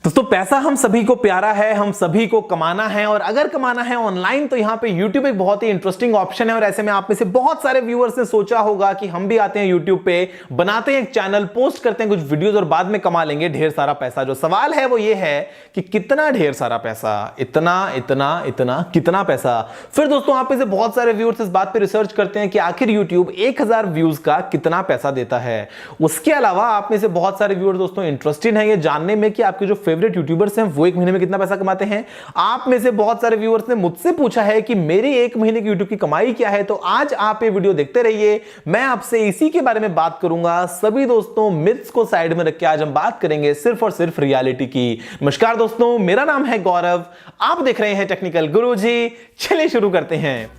दोस्तों पैसा हम सभी को प्यारा है, हम सभी को कमाना है और अगर कमाना है ऑनलाइन तो यहां पे YouTube एक बहुत ही इंटरेस्टिंग ऑप्शन है। और ऐसे में आप में से बहुत सारे व्यूअर्स ने सोचा होगा कि हम भी आते हैं YouTube पे, बनाते हैं एक चैनल, पोस्ट करते हैं कुछ वीडियोस और बाद में कमा लेंगे ढेर सारा पैसा। जो सवाल है वो ये है कि कितना ढेर सारा पैसा, इतना इतना इतना कितना पैसा। फिर दोस्तों आप में से बहुत सारे व्यूअर्स इस बात पे रिसर्च करते हैं कि आखिर YouTube 1000 व्यूज का कितना पैसा देता है। उसके अलावा आप में से बहुत सारे व्यूअर्स दोस्तों इंटरेस्टेड हैं ये जानने में कि आपके जो फेवरेट यूट्यूबर्स हैं वो एक महीने में कितना पैसा कमाते हैं। आप में से बहुत सारे व्यूअर्स ने मुझसे पूछा है कि मेरी एक महीने की यूट्यूब की कमाई क्या है। तो आज आप ये वीडियो देखते रहिए, मैं आपसे इसी के बारे में बात करूंगा। सभी दोस्तों मिथ्स को साइड में रख के आज हम बात करेंगे सिर्फ और सिर्फ रियलिटी की। नमस्कार दोस्तों, मेरा नाम है गौरव, आप देख रहे हैं टेक्निकल गुरुजी। चलिए शुरू करते हैं।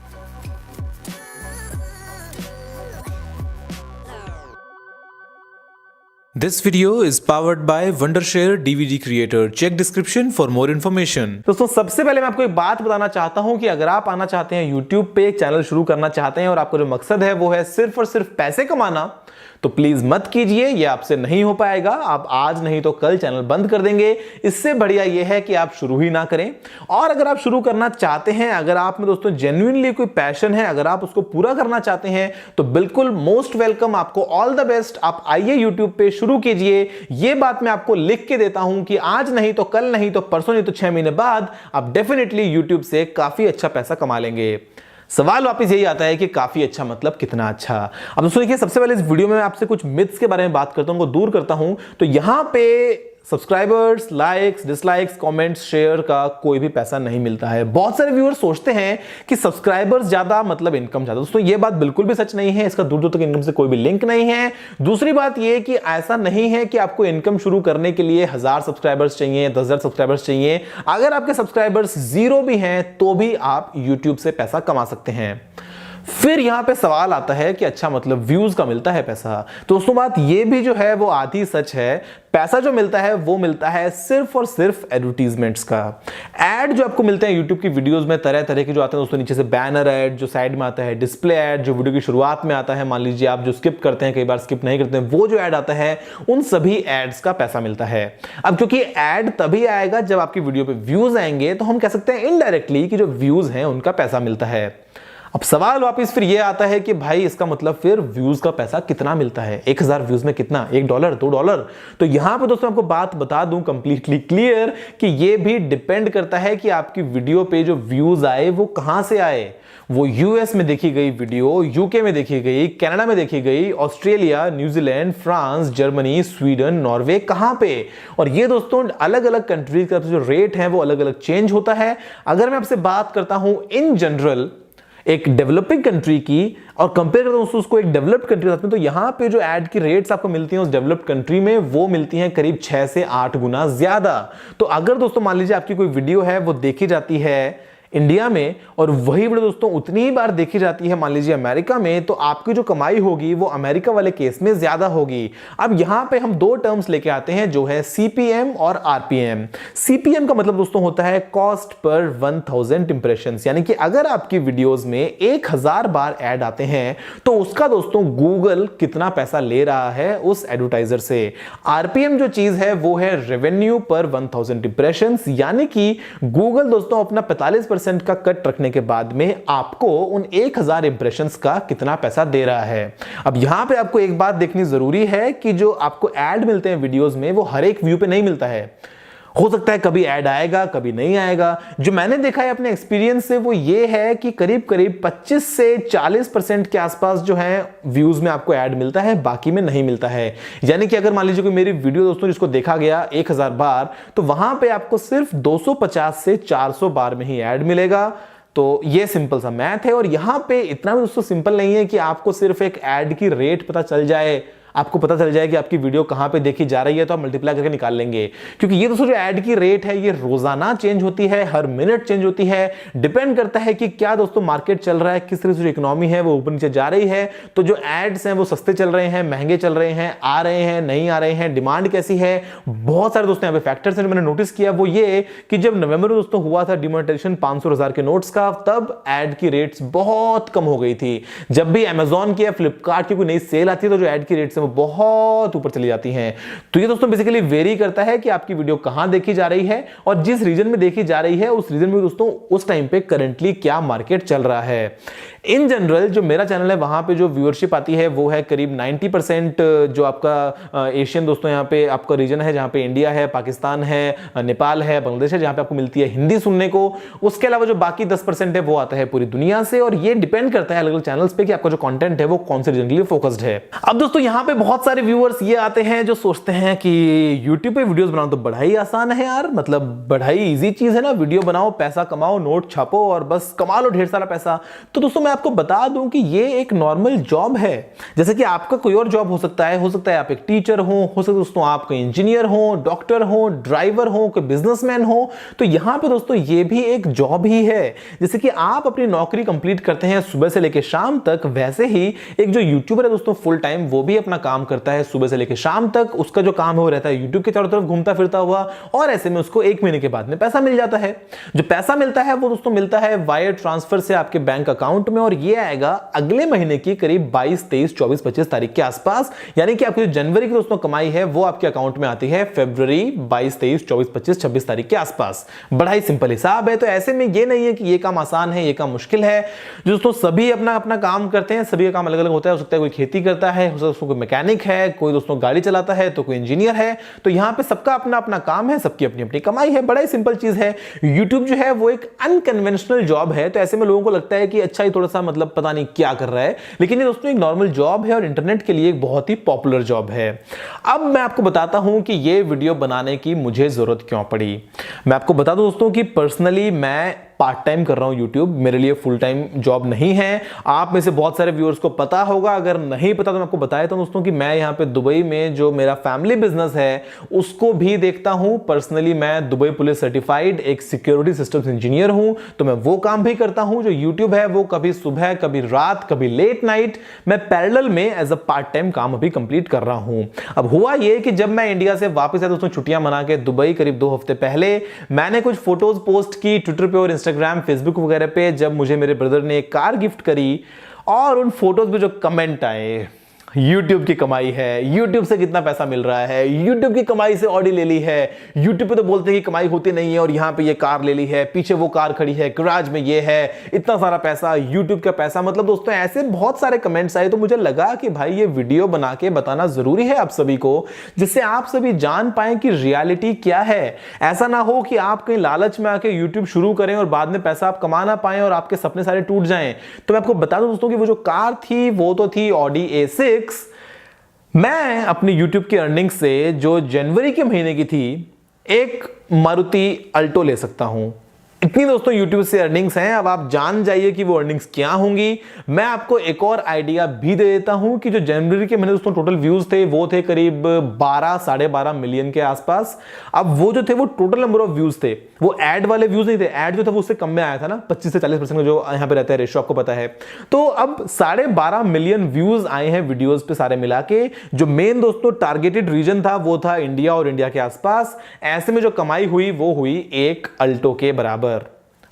This video is powered by Wondershare DVD Creator. Check description for more information. दोस्तों सबसे पहले मैं आपको एक बात बताना चाहता हूं कि अगर आप आना चाहते हैं YouTube पे, एक चैनल शुरू करना चाहते हैं और आपका जो मकसद है वो है सिर्फ और सिर्फ पैसे कमाना, तो प्लीज मत कीजिए, ये आपसे नहीं हो पाएगा। आप आज नहीं तो कल चैनल बंद कर देंगे। इससे बढ़िया ये है कि आप शुरू ही ना करें। और अगर आप शुरू करना चाहते हैं, अगर आप में दोस्तों जेन्युइनली कोई पैशन है, अगर आप उसको पूरा करना चाहते हैं तो बिल्कुल मोस्ट वेलकम, आपको ऑल द बेस्ट। आप आइए यूट्यूब पे, शुरू कीजिए। ये बात मैं आपको लिख के देता हूं कि आज नहीं तो कल, नहीं तो परसों, नहीं तो 6 महीने बाद आप डेफिनेटली यूट्यूब से काफी अच्छा पैसा कमा लेंगे। सवाल वापस यही आता है कि काफी अच्छा मतलब कितना अच्छा। अब दोस्तों देखिए, सबसे पहले इस वीडियो में मैं आपसे कुछ मिथ्स के बारे में बात करता हूं, उनको दूर करता हूं। तो यहां पे subscribers, likes, dislikes, comments, share का कोई भी पैसा नहीं मिलता है। बहुत सारे व्यूअर्स सोचते हैं कि सब्सक्राइबर्स ज्यादा मतलब इनकम ज्यादा। दोस्तों ये बात बिल्कुल भी सच नहीं है, इसका दूर दूर तक इनकम से कोई भी लिंक नहीं है। दूसरी बात ये कि ऐसा नहीं है कि आपको इनकम शुरू करने के लिए 1000 सब्सक्राइबर्स चाहिए, 10,000 सब्सक्राइबर्स चाहिए। अगर आपके सब्सक्राइबर्स 0 भी हैं तो भी आप यूट्यूब से पैसा कमा सकते हैं। फिर यहां पे सवाल आता है कि अच्छा मतलब व्यूज का मिलता है पैसा। तो दोस्तों बात ये भी जो है वो आधी सच है। पैसा जो मिलता है वो मिलता है सिर्फ और सिर्फ एडवर्टीजमेंट्स का। एड जो आपको मिलते हैं यूट्यूब की वीडियोस में तरह तरह के जो आते हैं दोस्तों, नीचे से बैनर एड जो साइड में आता है, डिस्प्ले एड जो वीडियो की शुरुआत में आता है, मान लीजिए आप जो स्किप करते हैं, कई बार स्किप नहीं करते हैं, वो जो एड आता है, उन सभी एड्स का पैसा मिलता है। अब क्योंकि एड तभी आएगा जब आपकी वीडियो पे व्यूज आएंगे, तो हम कह सकते हैं इनडायरेक्टली कि जो व्यूज हैं उनका पैसा मिलता है। अब सवाल वापस फिर ये आता है कि भाई इसका मतलब फिर व्यूज का पैसा कितना मिलता है? 1000 व्यूज में कितना? $1, $2? तो यहां पे दोस्तों आपको बात बता दूं कंप्लीटली क्लियर कि ये भी डिपेंड करता है कि आपकी वीडियो पे जो व्यूज आए वो कहां से आए। वो यूएस में देखी गई वीडियो, यूके में देखी गई, कनाडा में देखी गई, Australia, New Zealand, France, Germany, Sweden, Norway, कहां पे? और ये दोस्तों अलग अलग कंट्रीज का जो रेट है वो अलग अलग चेंज होता है। अगर मैं आपसे बात करता हूं इन जनरल एक डेवलपिंग कंट्री की और कंपेयर करता हूं उसको एक डेवलप्ड कंट्री के साथ में, तो यहां पे जो एड की रेट्स आपको मिलती हैं उस डेवलप्ड कंट्री में वो मिलती हैं करीब 6 से 8 गुना ज्यादा। तो अगर दोस्तों मान लीजिए आपकी कोई वीडियो है वो देखी जाती है इंडिया में और वही वीडियो दोस्तों उतनी ही बार देखी जाती है मान लीजिए अमेरिका में, तो आपकी जो कमाई होगी वो अमेरिका वाले केस में ज्यादा होगी। अब यहां पे हम दो टर्म्स लेके आते हैं जो है सीपीएम और आरपीएम। सीपीएम का मतलब दोस्तों होता है कॉस्ट पर 1000 इंप्रेशंस, यानी कि अगर आपकी वीडियोस में 1000 बार ऐड आते हैं तो उसका दोस्तों गूगल कितना पैसा ले रहा है उस एडवर्टाइजर से। आरपीएम जो चीज है वो है रेवेन्यू पर 1000 इंप्रेशंस, यानी कि गूगल दोस्तों अपना 45% का कट रखने के बाद में आपको उन 1000 इंप्रेशंस का कितना पैसा दे रहा है। अब यहां पे आपको एक बात देखनी जरूरी है कि जो आपको ऐड मिलते हैं वीडियोस में वो हर एक व्यू पे नहीं मिलता है। हो सकता है कभी ऐड आएगा, कभी नहीं आएगा। जो मैंने देखा है अपने एक्सपीरियंस से वो ये है कि करीब करीब 25 से 40% के आसपास जो है व्यूज में आपको ऐड मिलता है, बाकी में नहीं मिलता है। यानी कि अगर मान लीजिए कोई मेरी वीडियो दोस्तों जिसको देखा गया 1000 बार, तो वहां पे आपको सिर्फ 250 से 400 बार में ही ऐड मिलेगा। तो ये सिंपल सा मैथ है। और यहां पे इतना भी दोस्तों सिंपल नहीं है कि आपको सिर्फ एक ऐड की रेट पता चल जाए, आपको पता चल जाए कि आपकी वीडियो कहां पे देखी जा रही है तो आप मल्टीप्लाई करके निकाल लेंगे। क्योंकि ये दोस्तों जो ऐड की रेट है ये रोजाना चेंज होती है, हर मिनट चेंज होती है। डिपेंड करता है कि क्या दोस्तों मार्केट चल रहा है, किस तरह से जो इकोनॉमी है वो ऊपर नीचे जा रही है। तो जो एड्स हैं वो सस्ते चल रहे हैं, महंगे चल रहे हैं, आ रहे हैं, नहीं आ रहे हैं, डिमांड कैसी है, बहुत सारे दोस्तों यहाँ पे फैक्टर्स हैं। मैंने नोटिस किया वो ये कि जब नवंबर में दोस्तों हुआ था डिमोनेटाइजेशन 500,000 के नोट्स का, तब ऐड की रेट्स बहुत कम हो गई थी। जब भी अमेजॉन की या फ्लिपकार्ट की कोई नई सेल आती है तो जो ऐड की रेट्स हैं वो बहुत ऊपर चली जाती हैं। तो ये दोस्तों बेसिकली वेरी करता है कि आपकी वीडियो कहां देखी जा रही है और जिस रीजन में देखी जा रही है उस रीजन में दोस्तों उस टाइम पे करंटली क्या मार्केट चल रहा है। इन जनरल जो मेरा चैनल है वहां पे जो व्यूअरशिप आती है वो है करीब 90% जो आपका एशियन दोस्तों यहाँ पे आपका रीजन है, जहां पे इंडिया है, पाकिस्तान है, नेपाल है, बांग्लादेश है, जहां पे आपको मिलती है हिंदी सुनने को। उसके अलावा जो बाकी 10% है वो आता है पूरी दुनिया से, और ये डिपेंड करता है अलग अलग चैनल्स पे कि आपका जो कंटेंट है वो कौन से रीजन के लिए फोकस्ड है। अब दोस्तों यहाँ पे बहुत सारे व्यूअर्स ये आते हैं जो सोचते हैं कि यूट्यूब पे वीडियोस बनाना तो बड़ा ही आसान है यार, मतलब बड़ा ही इजी चीज है ना, वीडियो बनाओ, पैसा कमाओ, नोट छापो और बस कमा लो ढेर सारा पैसा। तो दोस्तों मैं आपको बता दूं कि ये एक नॉर्मल जॉब है, जैसे कि आपका कोई और जॉब हो सकता है आप एक टीचर हो सकता है दोस्तों आप कोई इंजीनियर हो, डॉक्टर हो, ड्राइवर हो, कोई बिजनेसमैन हो। तो यहां पे दोस्तों ये भी एक जॉब ही है। जैसे कि आप अपनी नौकरी कंप्लीट करते हैं सुबह से लेकर शाम तक, वैसे ही एक जो यूट्यूबर है दोस्तों फुल टाइम वो भी अपना काम करता है सुबह से लेकर शाम तक। उसका जो काम है वो रहता है यूट्यूब के चारों तरफ घूमता फिरता हुआ, और ऐसे में उसको 1 महीने के बाद में पैसा मिल जाता है। जो पैसा मिलता है वो दोस्तों मिलता है वायर ट्रांसफर से आपके बैंक अकाउंट में, और ये आएगा अगले महीने की करीब 22, 23, 24, 25 तारीख के आसपास। यानी कि आपकी जो जनवरी की दोस्तों कमाई है वो आपके अकाउंट में आती है फरवरी 22, 23, 24, 25, 26 तारीख के आसपास। बड़ा ही सिंपल हिसाब है। तो ऐसे में ये नहीं है कि ये काम आसान है, ये काम मुश्किल है। दोस्तों सभी अपना अपना काम करते हैं, सभी का काम अलग अलग होता है। हो सकता है कोई खेती करता है, हो सकता है कोई मैकेनिक है, कोई दोस्तों गाड़ी चलाता है, तो कोई इंजीनियर है। तो यहां पे सबका अपना अपना काम है, सबकी अपनी अपनी कमाई है। बड़ा ही सिंपल चीज है। यूट्यूब जो है वो एक अनकन्वेंशनल जॉब है, तो ऐसे में लोगों को लगता है कि अच्छा ही थोड़ा सा मतलब पता नहीं क्या कर रहा है, लेकिन ये दोस्तों एक नॉर्मल जॉब है और इंटरनेट के लिए एक बहुत ही पॉपुलर जॉब है। अब मैं आपको बताता हूं कि ये वीडियो बनाने की मुझे जरूरत क्यों पड़ी। मैं आपको बता दूं दोस्तों कि पर्सनली मैं पार्ट टाइम कर रहा हूं यूट्यूब, मेरे लिए फुल टाइम जॉब नहीं है। आप में से बहुत सारे व्यूअर्स को पता होगा, अगर नहीं पता तो मैं आपको बताया था दोस्तों कि मैं यहां पे दुबई में जो मेरा फैमिली बिजनेस है उसको भी देखता हूं। पर्सनली मैं दुबई पुलिस सर्टिफाइड एक सिक्योरिटी सिस्टम्स इंजीनियर हूं, तो मैं वो काम भी करता हूं। जो यूट्यूब है वो कभी सुबह, कभी रात, कभी लेट नाइट मैं पैरेलल में एज अ पार्ट टाइम काम अभी कंप्लीट कर रहा हूं। अब हुआ ये कि जब मैं इंडिया से वापस आया दोस्तों छुट्टियां मना के दुबई करीब 2 हफ्ते पहले, मैंने कुछ फोटोज पोस्ट की ट्विटर पे और इंस्टाग्राम, फेसबुक वगैरह पे, जब मुझे मेरे ब्रदर ने एक कार गिफ्ट करी, और उन फोटोज पे जो कमेंट आए, YouTube की कमाई है, YouTube से कितना पैसा मिल रहा है, YouTube की कमाई से ऑडी ले ली है, YouTube पे तो बोलते हैं कि कमाई होती नहीं है और यहां पे ये कार ले ली है, पीछे वो कार खड़ी है, गैराज में ये है, इतना सारा पैसा, YouTube का पैसा। मतलब दोस्तों ऐसे बहुत सारे कमेंट्स आए, तो मुझे लगा कि भाई ये वीडियो बना के बताना जरूरी है आप सभी को, जिससे आप सभी जान पाए कि रियलिटी क्या है। ऐसा ना हो कि आप कहीं लालच में आके YouTube शुरू करें और बाद में पैसा आप कमा ना पाए और आपके सपने सारे टूट जाएं। तो मैं आपको बता दूं दोस्तों कि वो जो कार थी वो तो थी ऑडी A6। मैं अपनी YouTube की अर्निंग से जो जनवरी के महीने की थी एक मारुति अल्टो ले सकता हूं। इतनी दोस्तों YouTube से अर्निंग्स हैं। अब आप जान जाइए कि वो अर्निंग्स क्या होंगी। मैं आपको एक और आइडिया भी दे देता हूं कि जो जनवरी के महीने दोस्तों टोटल व्यूज थे वो थे करीब 12, 12.5 मिलियन के आसपास। अब वो जो थे वो टोटल नंबर ऑफ व्यूज थे, वो एड वाले व्यूज नहीं थे। एड जो था वो उससे कम में आया था ना, 25 से 40% का जो यहां पे रहता है रेशियो, आपको पता है। तो अब 12.5 मिलियन व्यूज आए हैं वीडियोस पे सारे मिला के। जो मेन दोस्तों टारगेटेड रीजन था वो था इंडिया और इंडिया के आसपास। ऐसे में जो कमाई हुई वो हुई एक अल्टो के बराबर।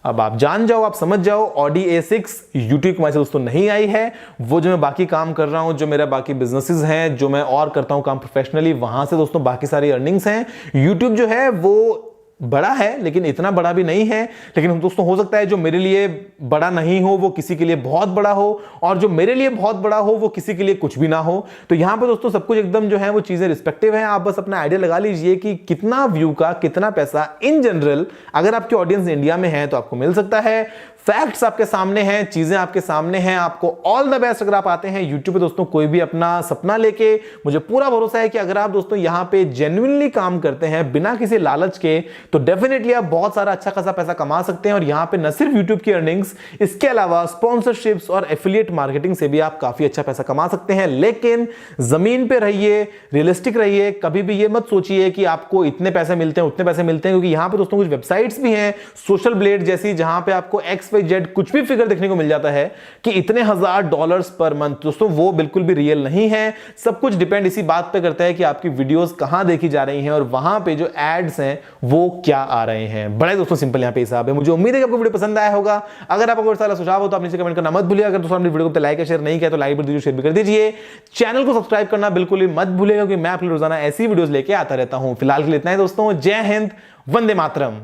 अब आप जान जाओ, आप समझ जाओ, ऑडी A6 यूट्यूब कमाई से दोस्तों नहीं आई है। वो जो मैं बाकी काम कर रहा हूं, जो मेरा बाकी बिजनेसेस हैं, जो मैं और करता हूं काम प्रोफेशनली, वहां से दोस्तों बाकी सारी अर्निंग्स हैं। यूट्यूब जो है वो बड़ा है लेकिन इतना बड़ा भी नहीं है। लेकिन दोस्तों हो सकता है जो मेरे लिए बड़ा नहीं हो वो किसी के लिए बहुत बड़ा हो, और जो मेरे लिए बहुत बड़ा हो वो किसी के लिए कुछ भी ना हो। तो यहां पे दोस्तों सब कुछ एकदम जो है वो चीजें रिस्पेक्टिव हैं। आप बस अपना आइडिया लगा लीजिए कि कितना व्यू का कितना पैसा इन जनरल अगर आपकी ऑडियंस इंडिया में है तो आपको मिल सकता है। फैक्ट्स आपके सामने हैं, चीजें आपके सामने हैं। आपको ऑल द बेस्ट अगर आप आते हैं यूट्यूब पे दोस्तों कोई भी अपना सपना लेके। मुझे पूरा भरोसा है कि अगर आप दोस्तों यहां पे जेन्युइनली काम करते हैं बिना किसी लालच के, तो डेफिनेटली आप बहुत सारा अच्छा खासा पैसा कमा सकते हैं। और यहां पे न सिर्फ यूट्यूब की अर्निंग्स, इसके अलावा स्पॉन्सरशिप्स और एफिलिएट मार्केटिंग से भी आप काफी अच्छा पैसा कमा सकते हैं। लेकिन जमीन पे रहिए, रियलिस्टिक रहिए। कभी भी ये मत सोचिए कि आपको इतने पैसे मिलते हैं उतने पैसे मिलते हैं, क्योंकि यहां पे दोस्तों कुछ वेबसाइट्स भी हैं सोशल ब्लेड जैसी, जहां पे आपको XYZ कुछ भी फिगर देखने को मिल जाता है कि इतने $1000 पर मंथ। दोस्तों वो बिल्कुल भी रियल नहीं है। सब कुछ डिपेंड इसी बात पे करता है कि आपकी वीडियोस कहां देखी जा रही हैं और वहां पे जो एड्स हैं वो क्या आ रहे हैं। बड़े दोस्तों सिंपल यहाँ पे हिसाब है। मुझे उम्मीद है कि आपको वीडियो पसंद आया होगा। अगर आपको कोई सारा सुझाव हो तो आप नीचे कमेंट करना मत भूलिएगा। अगर दोस्तों आपने वीडियो को लाइक या शेयर नहीं किया तो लाइक भी दीजिए, शेयर भी कर दीजिए। चैनल को सब्सक्राइब करना बिल्कुल भी मत भूलिएगा, क्योंकि मैं आप रोजाना ऐसी वीडियोस लेके आता रहता हूं। फिलहाल के लिए इतना ही दोस्तों। जय हिंद, वंदे मातरम।